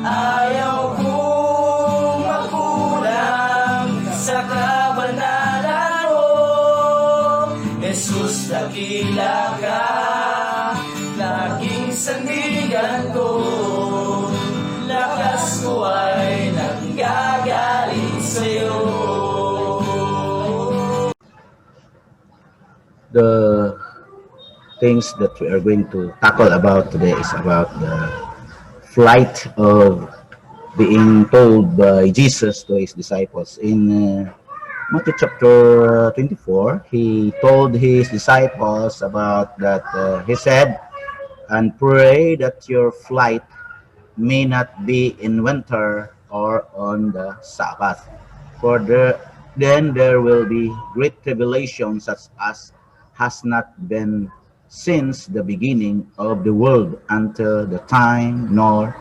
Ayaw kong makulang sa kabanalan mo. Jesus, dakila ka, laging sandigan ko. Lakas ko ay nanggagaling sa'yo. The things that we are going to tackle about today is about the flight of being told by Jesus to his disciples. In Matthew chapter 24, he told his disciples about that. He said, "And pray that your flight may not be in winter or on the Sabbath, for then there will be great tribulation such as has not been since the beginning of the world until the time nor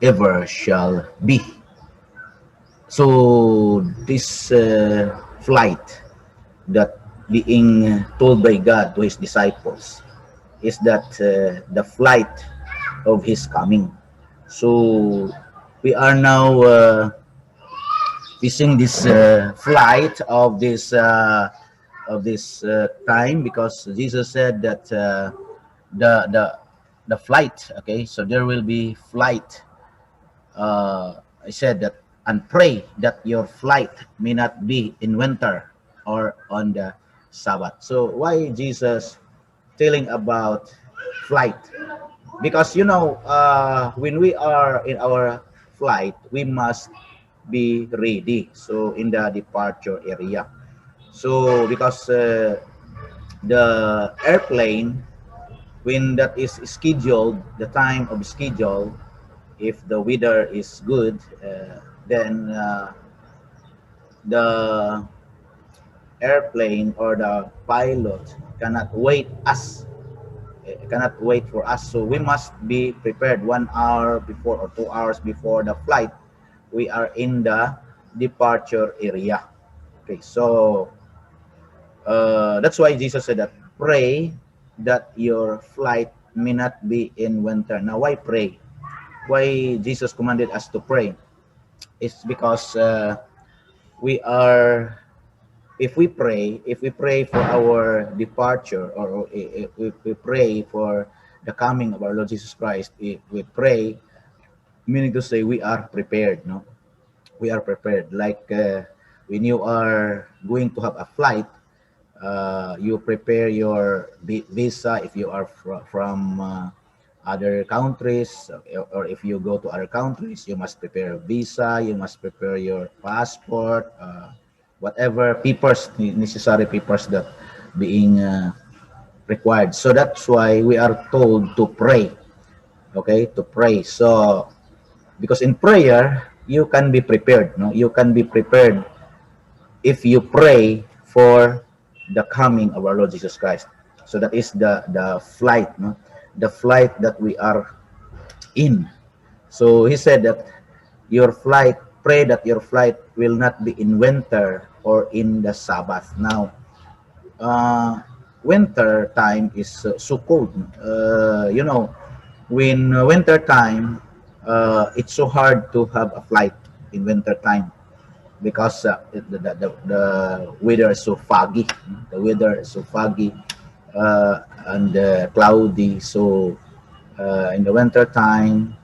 ever shall be." So this flight that being told by God to his disciples is that the flight of his coming. So we are now facing this flight of this time, because Jesus said that the flight. Okay, so there will be flight. I said that, and pray that your flight may not be in winter or on the Sabbath. So why Jesus telling about flight? Because when we are in our flight, we must be ready. So in the departure area. So because the airplane, when that is scheduled, the time of schedule, if the weather is good, then the airplane or the pilot cannot wait for us. So we must be prepared 1 hour before or 2 hours before the flight. We are in the departure area. Okay, so that's why Jesus said that pray that your flight may not be in winter. Now, why pray? Why Jesus commanded us to pray? It's because we are, if we pray for our departure, or if we pray for the coming of our Lord Jesus Christ, if we pray, meaning to say we are prepared, no? We are prepared. Like when you are going to have a flight, you prepare your visa if you are from other countries, or if you go to other countries, you must prepare a visa, you must prepare your passport, whatever papers, necessary papers that being required. So that's why we are told to pray. Okay, to pray. So because in prayer you can be prepared, no? You can be prepared if you pray for the coming of our Lord Jesus Christ. So that is the flight, no? The flight that we are in. So he said that your flight, pray that your flight will not be in winter or in the Sabbath. Now, winter time is so cold. When winter time, it's so hard to have a flight in winter time, because the weather is so foggy. The weather is so foggy and cloudy. So in the winter time,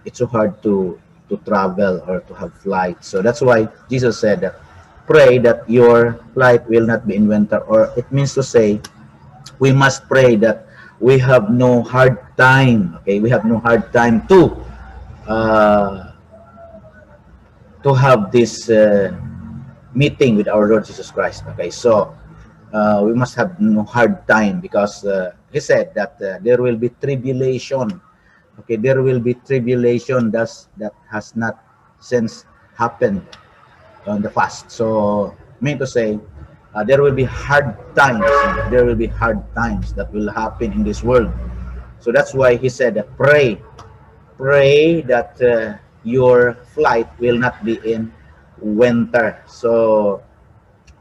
it's so hard to travel or to have flight. So that's why Jesus said that pray that your flight will not be in winter, or it means to say we must pray that we have no hard time. Okay, we have no hard time to have this meeting with our Lord Jesus Christ. Okay, so we must have no hard time, because he said that there will be tribulation. Okay, there will be tribulation that has not since happened on the past. So, mean to say, there will be hard times. There will be hard times that will happen in this world. So that's why he said that pray that your flight will not be in winter, so,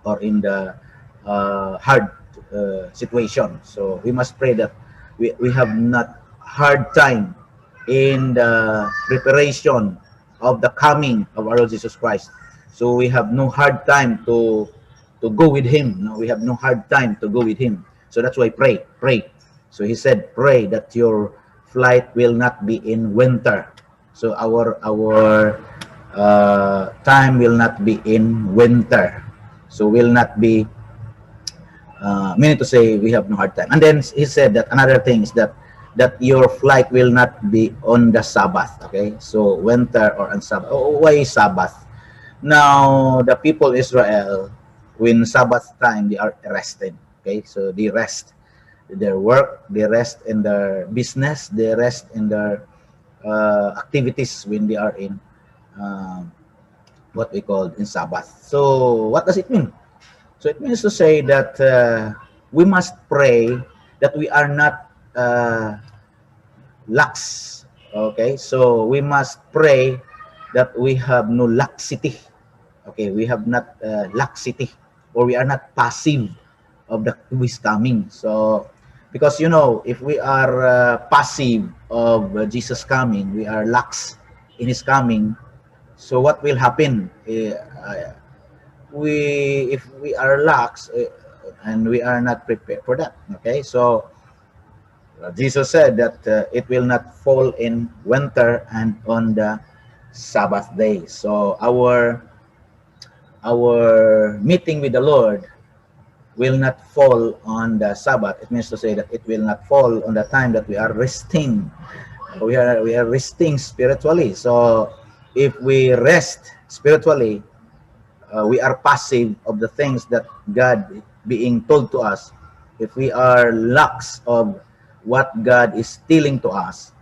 or in the hard situation. So we must pray that we have not hard time in the preparation of the coming of our Lord Jesus Christ. So we have no hard time to go with him. No, we have no hard time to go with him. So that's why pray. So he said, pray that your flight will not be in winter. So our time will not be in winter. So will not be meaning to say we have no hard time. And then he said that another thing is that your flight will not be on the Sabbath. Okay, so winter or on Sabbath. Oh, why Sabbath? Now the people Israel, when Sabbath time, they are rested. Okay, so they rest their work, they rest in their business, they rest in their activities when they are in uh, what we call in Sabbath. So what does it mean? So it means to say that we must pray that we are not lax. Okay, so we must pray that we have no laxity. Okay, we have not laxity, or we are not passive of the who is coming. So because if we are passive of Jesus coming, we are lax in his coming. So what will happen? If we are lax and we are not prepared for that. Okay, so Jesus said that it will not fall in winter and on the Sabbath day. So our meeting with the Lord will not fall on the Sabbath. It means to say that it will not fall on the time that we are resting. We are resting spiritually. So if we rest spiritually, we are passive of the things that God being told to us. If we are lax of what God is telling to us,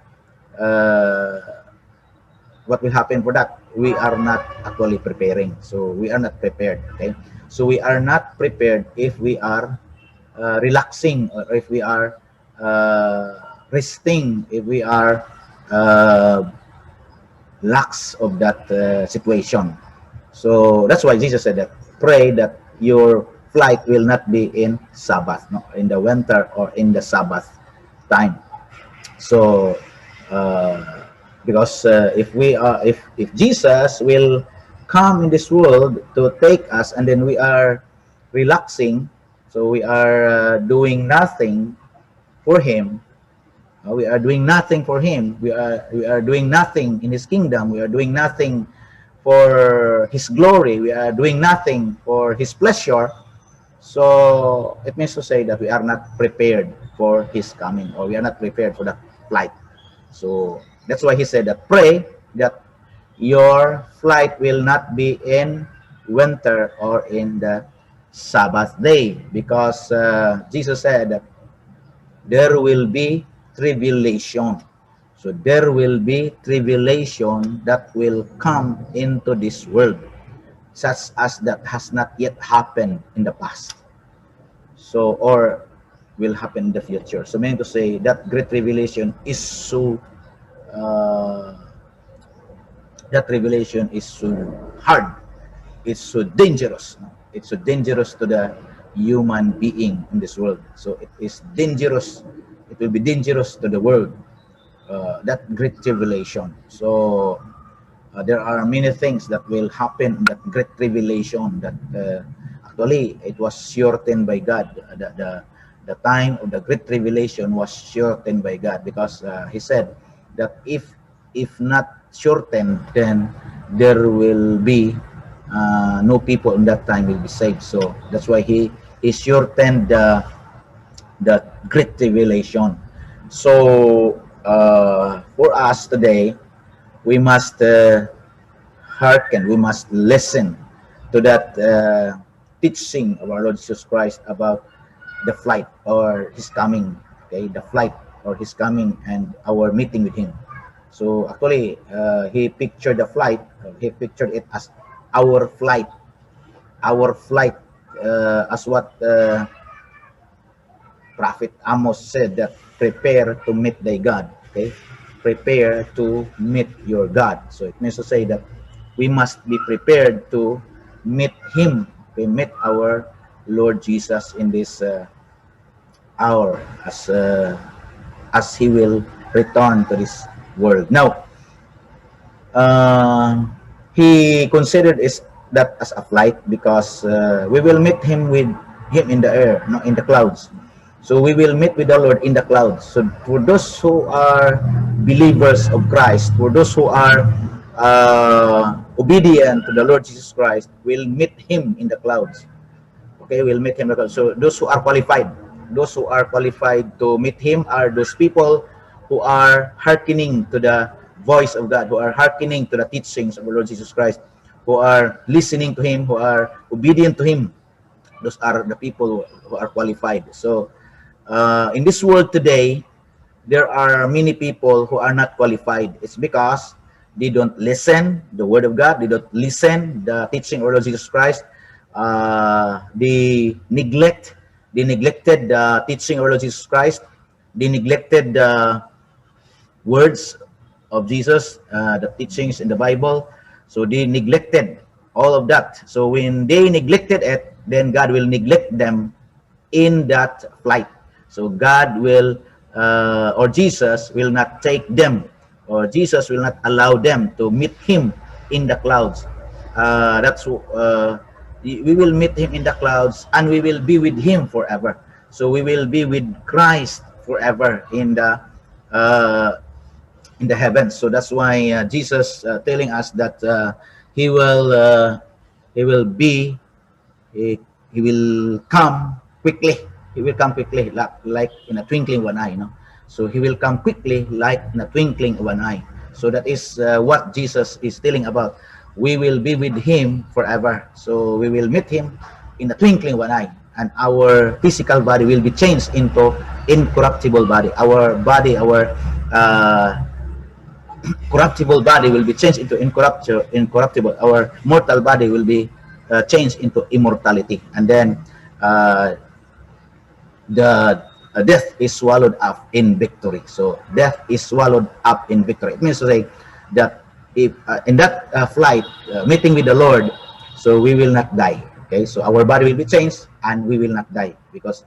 what will happen for that? We are not actually preparing. So we are not prepared. Okay. So we are not prepared if we are relaxing, or if we are resting, if we are lax of that situation. So that's why Jesus said that pray that your flight will not be in Sabbath, no, in the winter or in the Sabbath time. So because if Jesus will come in this world to take us, and then we are relaxing, so we are doing nothing for him. We are doing nothing for him. We are doing nothing in his kingdom. We are doing nothing for his glory. We are doing nothing for his pleasure. So it means to say that we are not prepared for his coming, or we are not prepared for that flight. So that's why he said that pray that your flight will not be in winter or in the Sabbath day, because Jesus said that there will be tribulation. So there will be tribulation that will come into this world, such as that has not yet happened in the past. So, or will happen in the future. So meaning to say that great tribulation is so uh, that revelation is so hard, it's so dangerous, no? It's so dangerous to the human being in this world. So it is dangerous, it will be dangerous to the world, that great tribulation. So there are many things that will happen in that great tribulation, that actually it was shortened by God. The time of the great tribulation was shortened by God, because he said that if not shortened, then there will be no people in that time will be saved. So that's why he shortened the great tribulation. So for us today, we must hearken, we must listen to that teaching of our Lord Jesus Christ about the flight or his coming. Okay, the flight or his coming and our meeting with him. So actually, he pictured the flight, he pictured it as our flight, as what Prophet Amos said, that prepare to meet thy God. Okay, prepare to meet your God. So it means to say that we must be prepared to meet him, to meet our Lord Jesus in this hour, as he will return to this world. Now, he considered that as a flight because we will meet him in the air, no, in the clouds. So we will meet with the Lord in the clouds. So for those who are believers of Christ, for those who are obedient to the Lord Jesus Christ, will meet him in the clouds. Okay, we'll meet him in the clouds. So those who are qualified to meet him are those people who are hearkening to the voice of God, who are hearkening to the teachings of the Lord Jesus Christ, who are listening to him, who are obedient to him. Those are the people who are qualified. So in this world today, there are many people who are not qualified. It's because they don't listen the word of God. They don't listen the teaching of Lord Jesus Christ. They neglected the teaching of Lord Jesus Christ. They neglected the words of Jesus, the teachings in the Bible. So they neglected all of that. So when they neglected it, then God will neglect them in that flight. So God will, or Jesus will not take them, or Jesus will not allow them to meet him in the clouds. We will meet him in the clouds, and we will be with him forever. So we will be with Christ forever in the heavens. So that's why Jesus telling us that he will come quickly. He will come quickly, like in a twinkling of an eye. So he will come quickly, like in a twinkling of an eye. So that is what Jesus is telling about. We will be with him forever. So we will meet him in the twinkling of an eye, and our physical body will be changed into incorruptible body. Our corruptible body will be changed into incorruptible. Our mortal body will be changed into immortality, and then the death is swallowed up in victory. So death is swallowed up in victory. It means to say that if in that flight meeting with the Lord, so we will not die. Okay, so our body will be changed and we will not die, because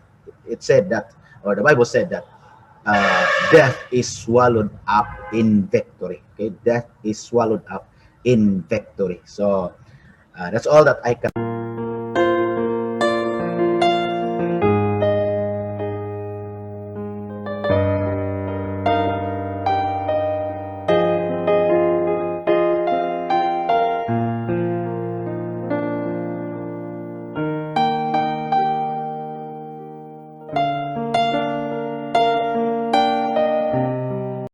it said that, or the Bible said that death is swallowed up in victory. Okay, death is swallowed up in victory. So that's all that I can